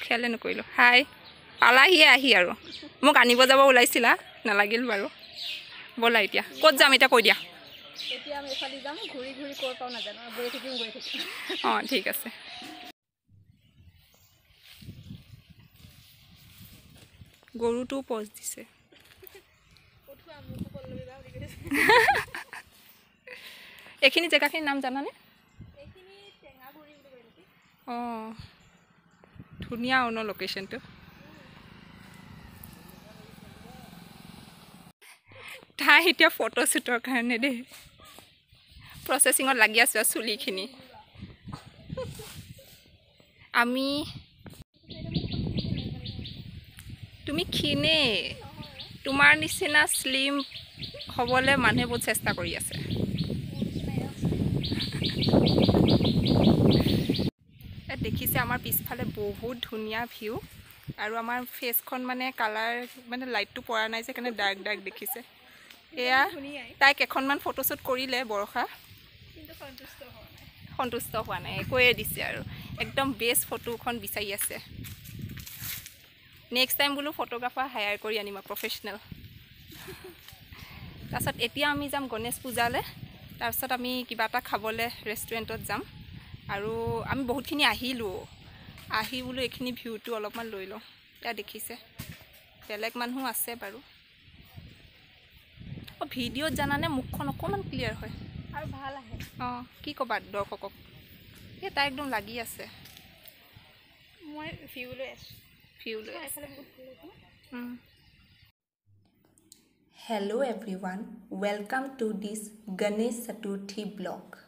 খেয়ালে নকৰিলোঁ হাই পালাহিয়ে আহি আৰু মোক আনিব যাব ওলাইছিলা নালাগিল বাৰু ব'লা এতিয়া ক'ত যাম এতিয়া কৈ দিয়া এতিয়া আমি এফালে যাম ঘূৰি ঘূৰি ক'ৰ পাওঁ নাজানো গৈ থাকিম অঁ ঠিক আছে গৰুটো পজ দিছে এইখিনি জেগাখিনিৰ নাম জানানে অঁ ধুনীয়া ন লোকেশ্যনটো তাই এতিয়া ফটোশ্বুটৰ কাৰণে দেই প্ৰচেছিঙত লাগি আছোঁ আৰু চুলিখিনি আমি তুমি ক্ষীণে তোমাৰ নিচিনা শ্লিম হ'বলৈ মানুহে বহুত চেষ্টা কৰি আছে দেখিছে আমাৰ পিছফালে বহুত ধুনীয়া ভিউ আৰু আমাৰ ফেচখন মানে কালাৰ মানে লাইটটো পৰা নাই যে কাৰণে ডাৰ্ক ডাৰ্ক দেখিছে এয়া তাইক এখনমান ফটোশ্বুট কৰিলে বৰষা কিন্তু সন্তুষ্ট হোৱা নাই কৈয়ে দিছে আৰু একদম বেষ্ট ফটোখন বিচাৰি আছে নেক্সট টাইম বোলো ফটোগ্ৰাফাৰ হায়াৰ কৰি আনিম প্ৰফেশ্যনেল তাৰপিছত এতিয়া আমি যাম গণেশ পূজালৈ তাৰপিছত আমি কিবা এটা খাবলৈ ৰেষ্টুৰেণ্টত যাম আৰু আমি বহুতখিনি আহিলোঁ আহি বোলো এইখিনি ভিউটো অলপমান লৈ লওঁ এতিয়া দেখিছে বেলেগ মানুহ আছে বাৰু অঁ ভিডিঅ'ত জানানে মুখখন অকণমান ক্লিয়াৰ হয় আৰু ভাল আহে অঁ কি ক'বা দৰ্শকক এই তাই একদম লাগি আছে মই ভিউ লৈ আছোঁ Hello everyone, welcome to this Ganesh Chaturthi vlog.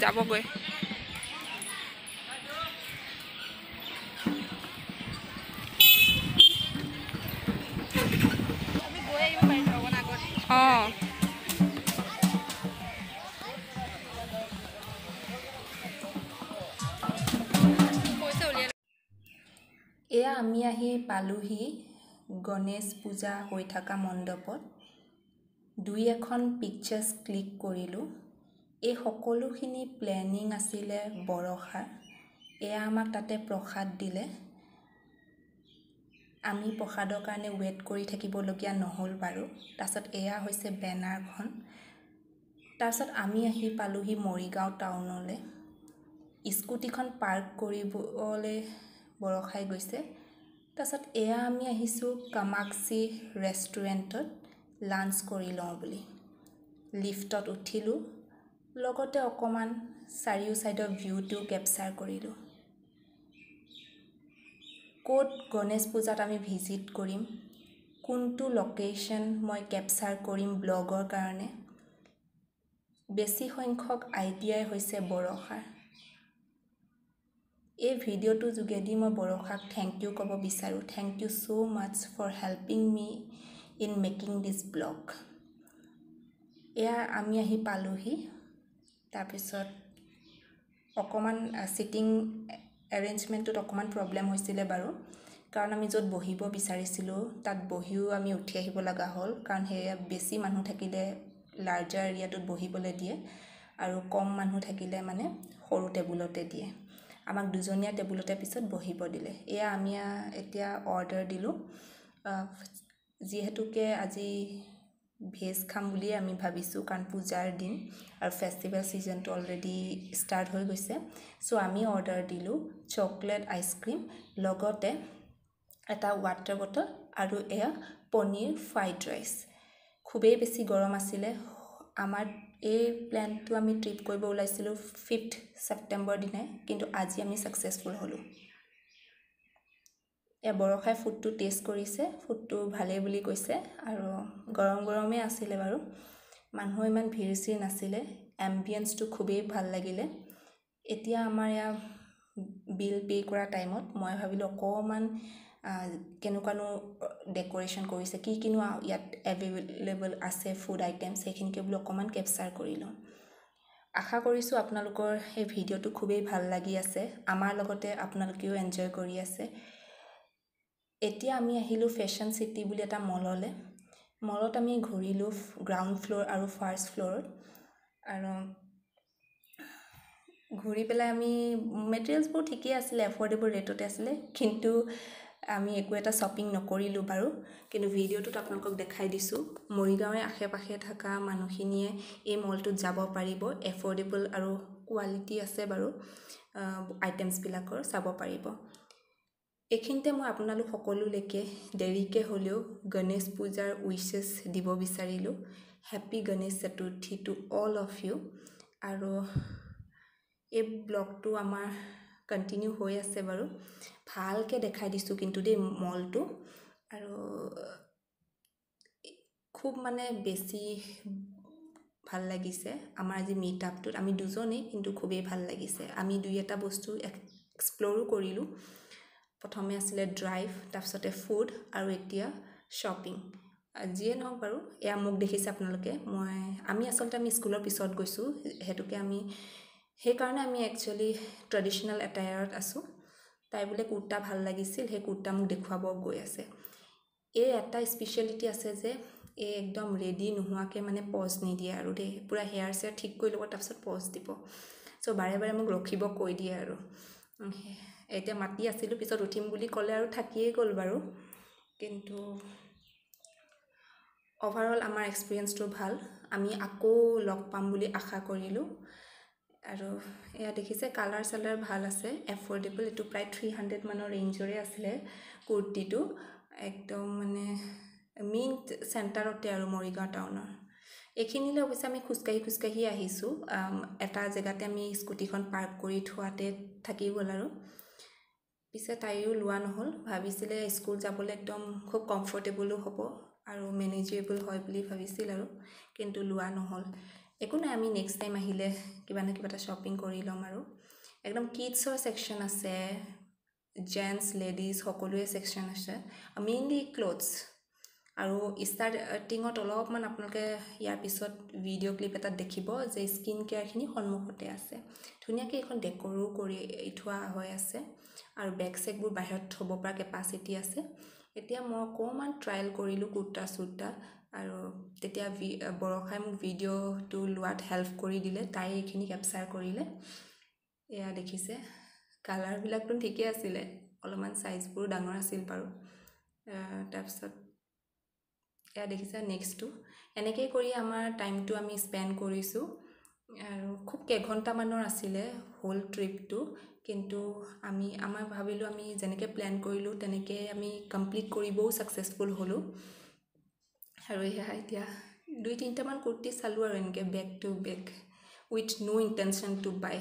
যাবগৈ আমি গৈ আহিব পাৰিম অকণ আগত অঁ পইচা উলিয়াই এয়া আমি আহি পালোহি গণেশ পূজা হৈ থকা মণ্ডপত দুই এখন পিকচাৰ্ছ ক্লিক কৰিলোঁ এই সকলোখিনি প্লেনিং আছিলে বৰষাৰ এয়া আমাক তাতে প্ৰসাদ দিলে আমি প্ৰসাদৰ কাৰণে ৱেইট কৰি থাকিবলগীয়া নহ'ল বাৰু তাৰপিছত এয়া হৈছে বেনাৰখন তাৰপিছত আমি আহি পালোহি মৰিগাঁও টাউনলৈ স্কুটিখন পাৰ্ক কৰিবলৈ বৰষাই গৈছে তাৰপিছত এয়া আমি আহিছোঁ কামাক্ষী ৰেষ্টুৰেণ্টত লাঞ্চ কৰি লওঁ বুলি লিফ্টত উঠিলোঁ লগতে অকণমান চাৰিও ছাইডৰ ভিউটো কেপচাৰ কৰিলোঁ ক'ত গণেশ পূজাত আমি ভিজিট কৰিম কোনটো লোকেশ্যন মই কেপচাৰ কৰিম ব্লগৰ কাৰণে বেছি সংখ্যক আইডিয়াই হৈছে বৰষাৰ এই ভিডিঅ'টোৰ যোগেদি মই বৰষাক থেংক ইউ ক'ব বিচাৰোঁ thank you so' much for helping me in making this blog এয়া আমি আহি পালোহি তাৰপিছত অকণমান ছিটিং এৰেঞ্জমেণ্টটোত অকণমান প্ৰব্লেম হৈছিলে বাৰু কাৰণ আমি য'ত বহিব বিচাৰিছিলোঁ তাত বহিও আমি উঠি আহিব লগা হ'ল কাৰণ সেয়া বেছি মানুহ থাকিলে লাৰ্জাৰ এৰিয়াটোত বহিবলৈ দিয়ে আৰু কম মানুহ থাকিলে মানে সৰু টেবুলতে দিয়ে আমাক দুজনীয়া টেবুলতে পিছত বহিব দিলে এয়া আমি এতিয়া অৰ্ডাৰ দিলোঁ যিহেতুকে আজি ভেজ খাম বুলিয়ে আমি ভাবিছোঁ কাৰণ পূজাৰ দিন আৰু ফেষ্টিভেল ছিজনটো অলৰেডি ষ্টাৰ্ট হৈ গৈছে চ' আমি অৰ্ডাৰ দিলোঁ চকলেট আইচক্ৰীম লগতে এটা ৱাটাৰ বটল আৰু এয়া পনীৰ ফ্ৰাইড ৰাইচ খুবেই বেছি গৰম আছিলে আমাৰ এই প্লেনটো আমি ট্ৰিপ কৰিব ওলাইছিলোঁ 5th ছেপ্টেম্বৰ দিনাই কিন্তু আজি আমি ছাকচেছফুল হ'লোঁ বৰষাই ফুডটো টেষ্ট কৰিছে ফুডটো ভালেই বুলি কৈছে আৰু গৰম গৰমেই আছিলে বাৰু মানুহ ইমান ভিৰ চিৰ নাছিলে এম্বিয়েন্সটো খুবেই ভাল লাগিলে এতিয়া আমাৰ ইয়াৰ বিল পে' কৰা টাইমত মই ভাবিলোঁ অকণমান কেনেকুৱানো ডেক'ৰেশ্যন কৰিছে কি কিনো ইয়াত এভেইলেবল আছে ফুড আইটেমছ সেইখিনিকে বোলো অকণমান কেপচাৰ কৰি লওঁ আশা কৰিছোঁ আপোনালোকৰ এই ভিডিঅ'টো খুবেই ভাল লাগি আছে আমাৰ লগতে আপোনালোকেও এনজয় কৰি আছে এতিয়া আমি আহিলোঁ ফেশ্বন চিটি বুলি এটা মলত আমি ঘূৰিলোঁ গ্ৰাউণ্ড ফ্ল'ৰ আৰু ফাৰ্ষ্ট ফ্ল'ৰত আৰু ঘূৰি পেলাই আমি মেটেৰিয়েলছবোৰ ঠিকেই আছিলে এফৰ্ডেবল ৰেটতে আছিলে কিন্তু আমি একো এটা শ্বপিং নকৰিলোঁ বাৰু কিন্তু ভিডিঅ'টোত আপোনালোকক দেখাই দিছোঁ মৰিগাঁৱৰ আশে পাশে থকা মানুহখিনিয়ে এই মলটোত যাব পাৰিব এফৰ্ডেবল আৰু কোৱালিটি আছে বাৰু আইটেমছবিলাকৰ চাব পাৰিব এইখিনিতে মই আপোনালোক সকলোলৈকে দেৰিকৈ হ'লেও গণেশ পূজাৰ উইচেছ দিব বিচাৰিলোঁ happy Ganesh Chaturthi to all of you আৰু এই ব্লগটো আমাৰ কণ্টিনিউ হৈ আছে বাৰু ভালকৈ দেখাই দিছোঁ কিন্তু দেই মলটো আৰু খুব মানে বেছি ভাল লাগিছে আমাৰ আজি মিট আপটোত আমি দুজনেই কিন্তু খুবেই ভাল লাগিছে আমি দুই এটা বস্তু এক্সপ্ল'ৰো কৰিলোঁ প্ৰথমে আছিলে ড্ৰাইভ তাৰপিছতে ফুড আৰু এতিয়া শ্বপিং যিয়ে নহওক বাৰু এয়া মোক দেখিছে আপোনালোকে আমি স্কুলৰ পিছত গৈছোঁ হেতুকে সেইকাৰণে আমি একচুৱেলি ট্ৰেডিশ্যনেল এটায়াৰত আছোঁ তাই বোলে কুৰ্তা ভাল লাগিছিল সেই কুৰ্তা মোক দেখুৱাব গৈ আছে এই এটা স্পেচিয়েলিটি আছে যে এই একদম ৰেডি নোহোৱাকৈ মানে পজ নিদিয়ে আৰু দেই পূৰা হেয়াৰ চেয়াৰ ঠিক কৰি ল'ব তাৰপিছত পজ দিব চ' বাৰে বাৰে মোক ৰখিব কৈ দিয়ে আৰু এতিয়া মাতি আছিলোঁ পিছত উঠিম বুলি ক'লে আৰু থাকিয়েই গ'ল বাৰু কিন্তু অভাৰঅল আমাৰ এক্সপিৰিয়েঞ্চটো ভাল আমি আকৌ লগ পাম বুলি আশা কৰিলোঁ আৰু এয়া দেখিছে কালাৰ চালাৰ ভাল আছে এফৰ্ডেবল এইটো প্ৰায় 300 মানৰ ৰেঞ্জৰে আছিলে কুৰ্তিটো একদম মানে মেইন চেণ্টাৰতে আৰু মৰিগাঁও টাউনৰ এইখিনিলৈ অৱশ্যে আমি খোজকাঢ়ি আহিছোঁ এটা জেগাতে আমি স্কুটিখন পাৰ্ক কৰি থোৱাতে থাকি গ'ল আৰু পিছে তাইও লোৱা নহ'ল ভাবিছিলে স্কুল যাবলৈ একদম খুব কমফৰ্টেবলো হ'ব আৰু মেনেজেবল হয় বুলি ভাবিছিল আৰু কিন্তু লোৱা নহ'ল একো নাই, আমি নেক্সট টাইম আহিলে কিবা না কিবা এটা শ্বপিং কৰি ল'ম। আৰু একদম কিডছৰ ছেকশ্যন আছে, জেণ্টছ লেডিজ সকলোৱে ছেকশ্যন আছে, মেইনলি ক্লথছ। আৰু ষ্টাৰ্টিঙত অলপমান আপোনালোকে ইয়াৰ পিছত ভিডিঅ' ক্লিপ এটাত দেখিব যে স্কিন কেয়াৰখিনি সন্মুখতে আছে। ধুনীয়াকৈ এইখন ডেক'ৰো কৰি থোৱা হৈ আছে আৰু বেগ চেগবোৰ বাহিৰত থ'ব পৰা কেপাচিটি আছে। এতিয়া মই অকণমান ট্ৰায়েল কৰিলোঁ কুৰ্তা চুৰ্তা, আৰু তেতিয়া বৰষাই মোক ভিডিঅ'টো লোৱাত হেল্প কৰি দিলে, তাই এইখিনি কেপচাৰ কৰিলে। এয়া দেখিছে, কালাৰবিলাকতো ঠিকেই আছিলে, অলপমান চাইজবোৰ ডাঙৰ আছিল বাৰু। তাৰপিছত এয়া দেখিছে নেক্সটটো। এনেকৈ কৰি আমাৰ টাইমটো আমি স্পেণ্ড কৰিছোঁ। আৰু খুব কেইঘণ্টামানৰ আছিলে হোল ট্ৰিপটো, কিন্তু আমাৰ ভাবিলোঁ আমি যেনেকৈ প্লেন কৰিলোঁ তেনেকৈ আমি কমপ্লিট কৰিবও ছাকচেছফুল হ'লোঁ। আৰু এয়া এতিয়া 2-3টামান কুৰ্তি চালোঁ আৰু এনেকৈ back to back with no intention to buy.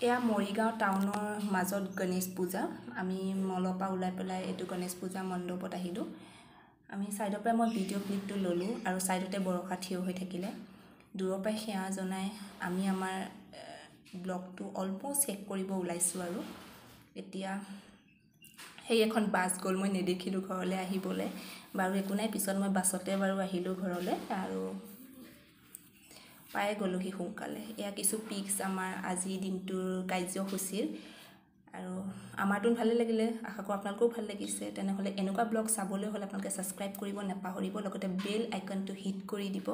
এয়া মৰিগাঁও টাউনৰ মাজত গণেশ পূজা। আমি মলৰ পৰা ওলাই পেলাই এইটো গণেশ পূজা মণ্ডপত আহিলোঁ। আমি ছাইডৰ পৰা মই ভিডিঅ' ক্লিপটো ল'লোঁ আৰু ছাইডতে বৰষা থিয় হৈ থাকিলে। দূৰৰ পৰাই সেৱা জনাই আমি আমাৰ ব্লগটো অলমষ্ট শেষ কৰিব ওলাইছোঁ। আৰু এতিয়া সেই এখন বাছ গ'ল, মই নেদেখিলোঁ ঘৰলৈ আহিবলৈ। বাৰু একো নাই, পিছত মই বাছতে বাৰু আহিলোঁ ঘৰলৈ আৰু পাই গ'লোহি সোনকালে। এয়া কিছু পিক্স আমাৰ আজিৰ দিনটোৰ কাৰ্যসূচীৰ। আৰু আমাৰতো ভালেই লাগিলে, আশা কৰোঁ আপোনালোকেও ভাল লাগিছে। তেনেহ'লে এনেকুৱা ব্লগ চাবলৈ হ'লে আপোনালোকে ছাবস্ক্ৰাইব কৰিব নাপাহৰিব, লগতে বেল আইকনটো হিট কৰি দিব।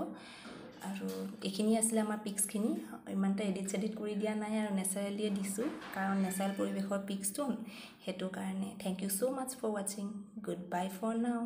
আৰু এইখিনি আছিলে আমাৰ পিক্সখিনি। ইমানটা এডিট কৰি দিয়া নাই আৰু নেচাৰেলিয়ে দিছোঁ, কাৰণ নেচাৰেল পৰিৱেশৰ পিক্সটো, সেইটো কাৰণে। Thank you so' much for ৱাচিং। গুড বাই ফৰ নাও।